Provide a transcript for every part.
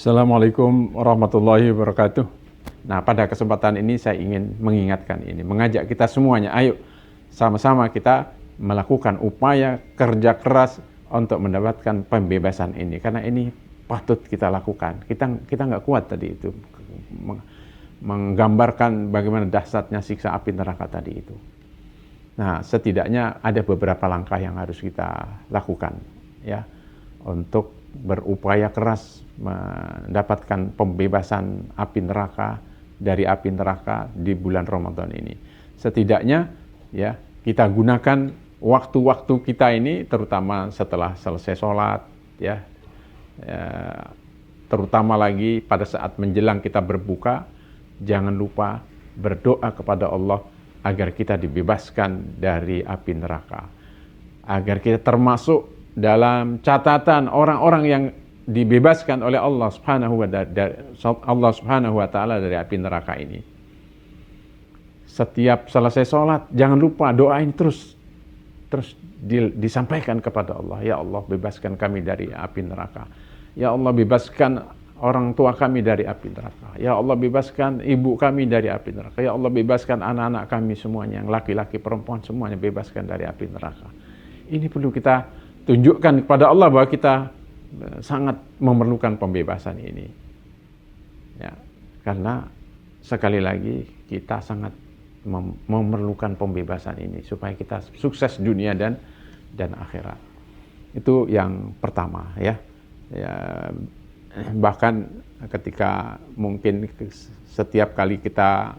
Assalamualaikum warahmatullahi wabarakatuh. Nah, pada kesempatan ini saya ingin mengingatkan ini, mengajak kita semuanya, ayo sama-sama kita melakukan upaya kerja keras untuk mendapatkan pembebasan ini, karena ini patut kita lakukan. Kita nggak kuat tadi itu, menggambarkan bagaimana dahsyatnya siksa api neraka tadi itu. Nah, setidaknya ada beberapa langkah yang harus kita lakukan, ya, untuk berupaya keras mendapatkan pembebasan api neraka dari api neraka di bulan Ramadan ini. Setidaknya, ya, kita gunakan waktu-waktu kita ini, terutama setelah selesai sholat, ya, terutama lagi pada saat menjelang kita berbuka, jangan lupa berdoa kepada Allah agar kita dibebaskan dari api neraka, agar kita termasuk dalam catatan orang-orang yang dibebaskan oleh Allah Subhanahu wa Ta'ala dari api neraka ini. Setiap selesai sholat, jangan lupa doa ini terus disampaikan kepada Allah. Ya Allah, bebaskan kami dari api neraka. Ya Allah, bebaskan orang tua kami dari api neraka. Ya Allah, bebaskan ibu kami dari api neraka. Ya Allah, bebaskan anak-anak kami semuanya, yang laki-laki, perempuan, semuanya bebaskan dari api neraka. Ini perlu kita tunjukkan kepada Allah bahwa kita sangat memerlukan pembebasan ini, ya, karena sekali lagi kita sangat memerlukan pembebasan ini supaya kita sukses dunia dan akhirat. Itu yang pertama, ya. Bahkan ketika mungkin setiap kali kita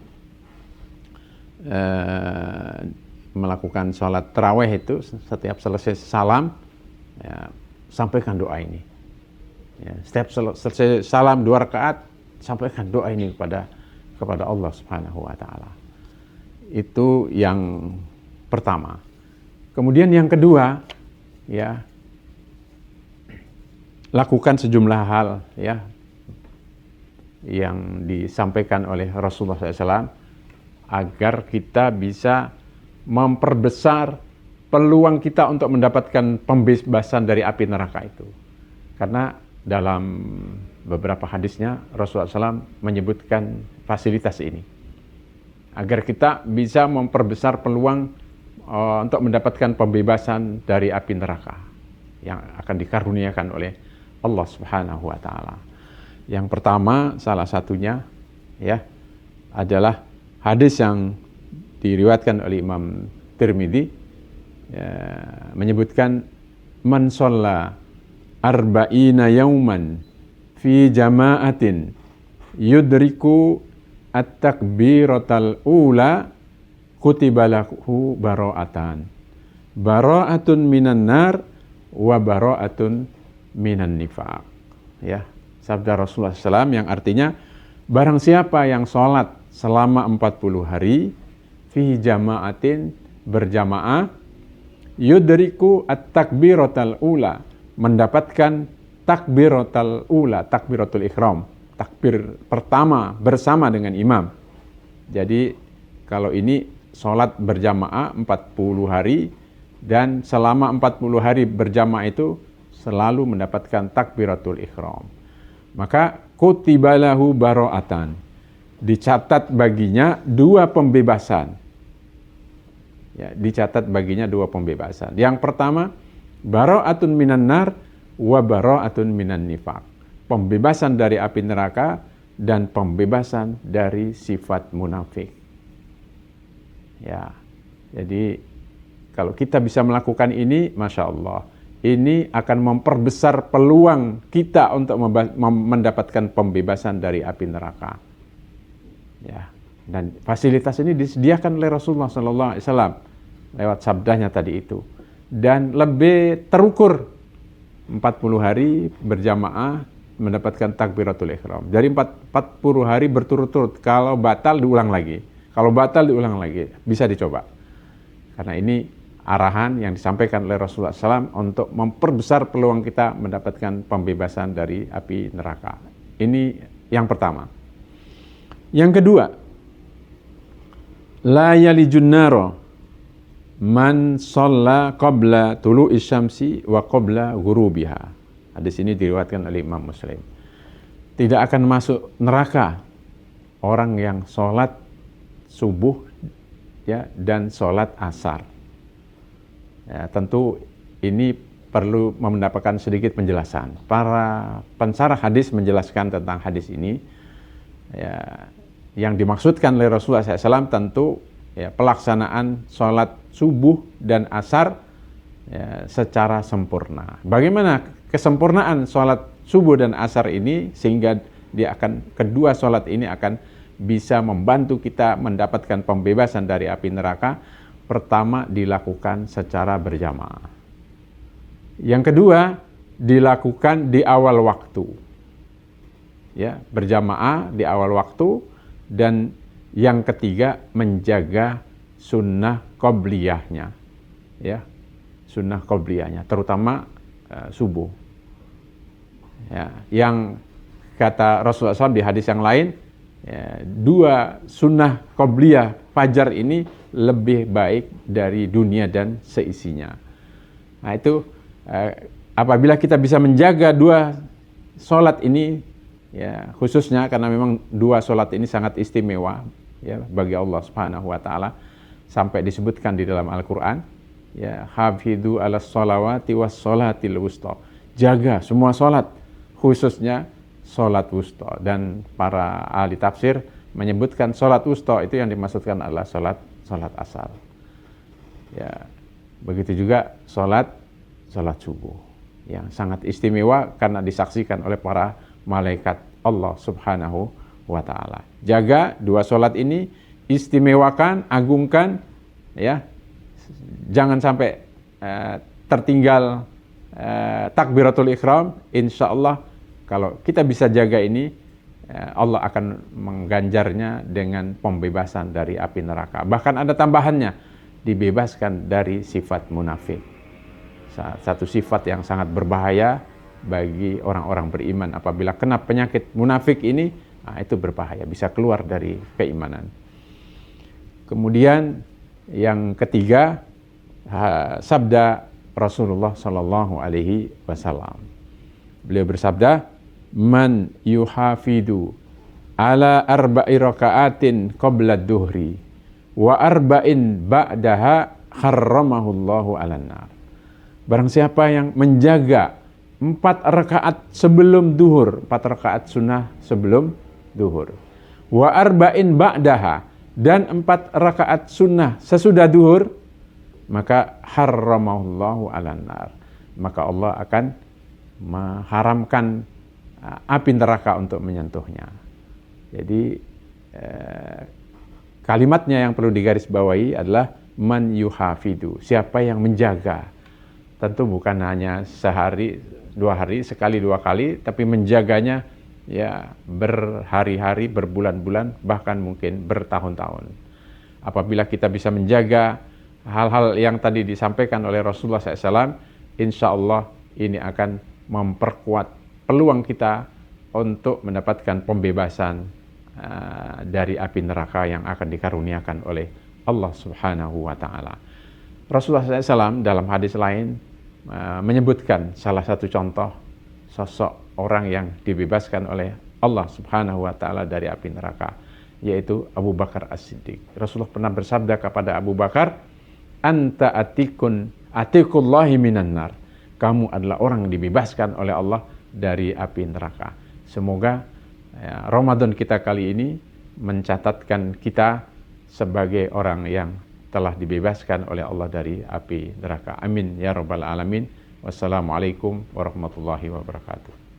melakukan sholat tarawih itu, setiap selesai salam, ya, sampaikan doa ini, ya, setiap selesai salam 2 rakaat sampaikan doa ini kepada Allah Subhanahu wa Ta'ala. Itu yang pertama. Kemudian yang kedua, ya, lakukan sejumlah hal, ya, yang disampaikan oleh Rasulullah SAW agar kita bisa memperbesar peluang kita untuk mendapatkan pembebasan dari api neraka itu. Karena dalam beberapa hadisnya Rasulullah SAW menyebutkan fasilitas ini, agar kita bisa memperbesar peluang untuk mendapatkan pembebasan dari api neraka yang akan dikaruniakan oleh Allah Subhanahu wa Ta'ala. Yang pertama, salah satunya, ya, adalah hadis yang diriwayatkan oleh Imam Tirmidzi, ya, menyebutkan man shalla arba'ina yauman fi jama'atin yudriku at-takbiratal ula kutiba lahu bara'atun minan nar wa bara'atun minan nifaq. Ya, sabda Rasulullah SAW yang artinya, barang siapa yang sholat selama 40 hari fi jama'atin, berjamaah, yudriku at-takbiratal ula, mendapatkan takbiratul ula, takbiratul ihram, takbir pertama bersama dengan imam. Jadi kalau ini sholat berjamaah 40 hari, dan selama 40 hari berjamaah itu selalu mendapatkan takbiratul ihram, maka kutibalahu bara'atan, dicatat baginya 2 pembebasan. Ya, dicatat baginya 2 pembebasan. Yang pertama, bara'atun minan nar wa bara'atun minan nifaq, pembebasan dari api neraka dan pembebasan dari sifat munafik. Ya, jadi kalau kita bisa melakukan ini, Masya Allah, ini akan memperbesar peluang kita untuk mendapatkan pembebasan dari api neraka. Ya, dan fasilitas ini disediakan oleh Rasulullah SAW lewat sabdanya tadi itu, dan lebih terukur, 40 hari berjamaah mendapatkan takbiratul ihram. Dari 40 hari berturut-turut, kalau batal diulang lagi, bisa dicoba. Karena ini arahan yang disampaikan oleh Rasulullah SAW untuk memperbesar peluang kita mendapatkan pembebasan dari api neraka. Ini yang pertama. Yang kedua, la yalijun naro man shalla qabla tulu'i syamsi wa qabla ghurubiha. Hadis ini diriwayatkan oleh Imam Muslim. tidak akan masuk neraka orang yang sholat subuh ya dan sholat asar. Ya, tentu ini perlu mendapatkan sedikit penjelasan. Para pensarah hadis menjelaskan tentang hadis ini. Ya, yang dimaksudkan oleh Rasulullah SAW tentu ya, pelaksanaan sholat subuh dan asar ya, secara sempurna. Bagaimana kesempurnaan sholat subuh dan asar ini sehingga kedua sholat ini akan bisa membantu kita mendapatkan pembebasan dari api neraka? Pertama, dilakukan secara berjamaah. Yang kedua, dilakukan di awal waktu. Ya, berjamaah di awal waktu. Dan yang ketiga, menjaga sunnah qobliyahnya. Ya, sunnah qobliyahnya, terutama subuh. Ya, yang kata Rasulullah SAW di hadis yang lain, ya, 2 sunnah qobliyah fajar ini lebih baik dari dunia dan seisinya. Nah itu apabila kita bisa menjaga 2 sholat ini, ya khususnya karena memang 2 sholat ini sangat istimewa ya bagi Allah Subhanahu wa taala, sampai disebutkan di dalam Al-Qur'an, ya hafidhu 'alas sholawati was sholatil wusta. Jaga semua sholat, khususnya sholat wusta. Dan para ahli tafsir menyebutkan sholat wusta itu yang dimaksudkan adalah sholat asar. Ya, begitu juga sholat subuh yang sangat istimewa karena disaksikan oleh para malaikat Allah Subhanahu wa taala. Jaga 2 sholat ini, istimewakan, agungkan, ya. Jangan sampai tertinggal takbiratul ihram. Insyaallah kalau kita bisa jaga ini, Allah akan mengganjarnya dengan pembebasan dari api neraka. Bahkan ada tambahannya, dibebaskan dari sifat munafik. Satu sifat yang sangat berbahaya bagi orang-orang beriman. Apabila kena penyakit munafik ini, itu berbahaya, bisa keluar dari keimanan. Kemudian yang ketiga, sabda Rasulullah Sallallahu Alaihi Wasallam. Beliau bersabda, man yuhafidu ala arba'i raka'atin qabla duhri wa arba'in ba'daha harramahullahu alan nar. Barang siapa yang menjaga 4 rakaat sebelum duhur, 4 rakaat sunnah sebelum duhur, wa arba'in ba'daha, dan 4 rakaat sunnah sesudah duhur, maka harramahullahu alan nar, maka Allah akan mengharamkan api neraka untuk menyentuhnya. Jadi kalimatnya yang perlu digarisbawahi adalah man yuhafidu, siapa yang menjaga. Tentu bukan hanya sehari, 2 hari, sekali 2 kali, tapi menjaganya ya berhari-hari, berbulan-bulan, bahkan mungkin bertahun-tahun. Apabila kita bisa menjaga hal-hal yang tadi disampaikan oleh Rasulullah SAW, insya Allah ini akan memperkuat peluang kita untuk mendapatkan pembebasan dari api neraka yang akan dikaruniakan oleh Allah Subhanahu wa taala. Rasulullah SAW dalam hadis lain menyebutkan salah satu contoh sosok orang yang dibebaskan oleh Allah Subhanahu wa taala dari api neraka, yaitu Abu Bakar As-Siddiq. Rasulullah pernah bersabda kepada Abu Bakar, anta atikullahi minan nar. Kamu adalah orang yang dibebaskan oleh Allah dari api neraka. Semoga Ramadan kita kali ini mencatatkan kita sebagai orang yang telah dibebaskan oleh Allah dari api neraka. Amin ya rabbal alamin. Wassalamualaikum warahmatullahi wabarakatuh.